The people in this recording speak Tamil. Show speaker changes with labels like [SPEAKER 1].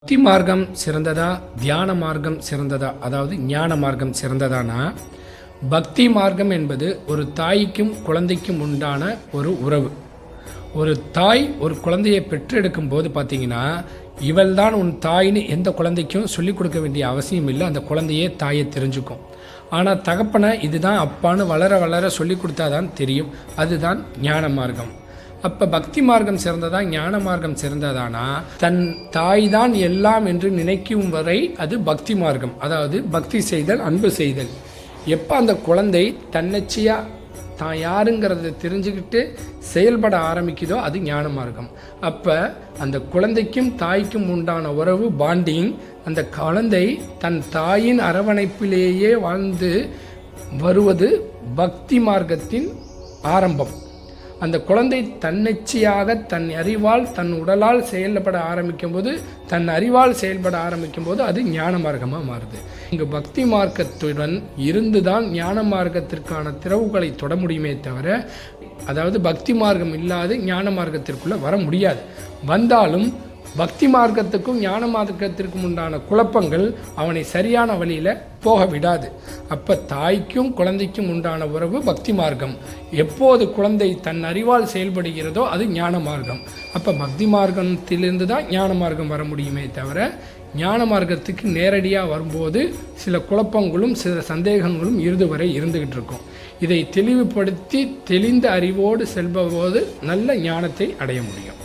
[SPEAKER 1] பக்தி மார்க்கம் சிறந்ததா, தியான மார்க்கம் சிறந்ததா, அதாவது ஞான மார்க்கம் சிறந்ததானா? பக்தி மார்க்கம் என்பது ஒரு தாய்க்கும் குழந்தைக்கும் உண்டான ஒரு உறவு. ஒரு தாய் ஒரு குழந்தையை பெற்றெடுக்கும் போது பார்த்தீங்கன்னா, இவள் தான் உன் தாயின்னு எந்த குழந்தைக்கும் சொல்லிக் கொடுக்க வேண்டிய அவசியம் இல்லை. அந்த குழந்தையே தாயை தெரிஞ்சுக்கும். ஆனால் தகப்பனை இதுதான் அப்பான்னு வளர வளர சொல்லி கொடுத்தாதான் தெரியும். அதுதான் ஞான மார்க்கம். அப்போ பக்தி மார்க்கம் சிறந்ததா, ஞான மார்க்கம் சிறந்ததானா? தன் தாய் தான் எல்லாம் என்று நினைக்கும் வரை அது பக்தி மார்க்கம். அதாவது பக்தி செய்தல், அன்பு செய்தல். எப்போ அந்த குழந்தை தன்னச்சியாக தான் யாருங்கிறத தெரிஞ்சுக்கிட்டு செயல்பட ஆரம்பிக்குதோ அது ஞான மார்க்கம். அப்போ அந்த குழந்தைக்கும் தாய்க்கும் உண்டான உறவு பாண்டிங், அந்த குழந்தை தன் தாயின் அரவணைப்பிலேயே வாழ்ந்து வருவது பக்தி மார்க்கத்தின் ஆரம்பம். அந்த குழந்தை தன்னிச்சையாக தன் அறிவால் தன் உடலால் செயல்பட ஆரம்பிக்கும் போது, தன் அறிவால் செயல்பட ஆரம்பிக்கும் போது அது ஞான மார்க்கமாக மாறுது. இங்கு பக்தி மார்க்கத்துடன் இருந்துதான் ஞான மார்க்கத்திற்கான திறவுகளை தொட முடியுமே தவிர, அதாவது பக்தி மார்க்கம் இல்லாது ஞான மார்க்கத்திற்குள்ளே வர முடியாது. வந்தாலும் பக்தி மார்க்கத்துக்கும் ஞான மார்க்கத்திற்கும் உண்டான குழப்பங்கள் அவனை சரியான வழியில் போக விடாது. அப்போ தாய்க்கும் குழந்தைக்கும் உண்டான உறவு பக்தி மார்க்கம். எப்போது குழந்தை தன் அறிவால் செயல்படுகிறதோ அது ஞான மார்க்கம். அப்போ பக்தி மார்க்கத்திலிருந்து தான் ஞான மார்க்கம் வர முடியுமே தவிர, ஞான மார்க்கத்துக்கு நேரடியாக வரும்போது சில குழப்பங்களும் சில சந்தேகங்களும் இறுதி வரை இருந்துகிட்டு இருக்கும். இதை தெளிவுபடுத்தி தெளிந்த அறிவோடு செல்போது நல்ல ஞானத்தை அடைய முடியும்.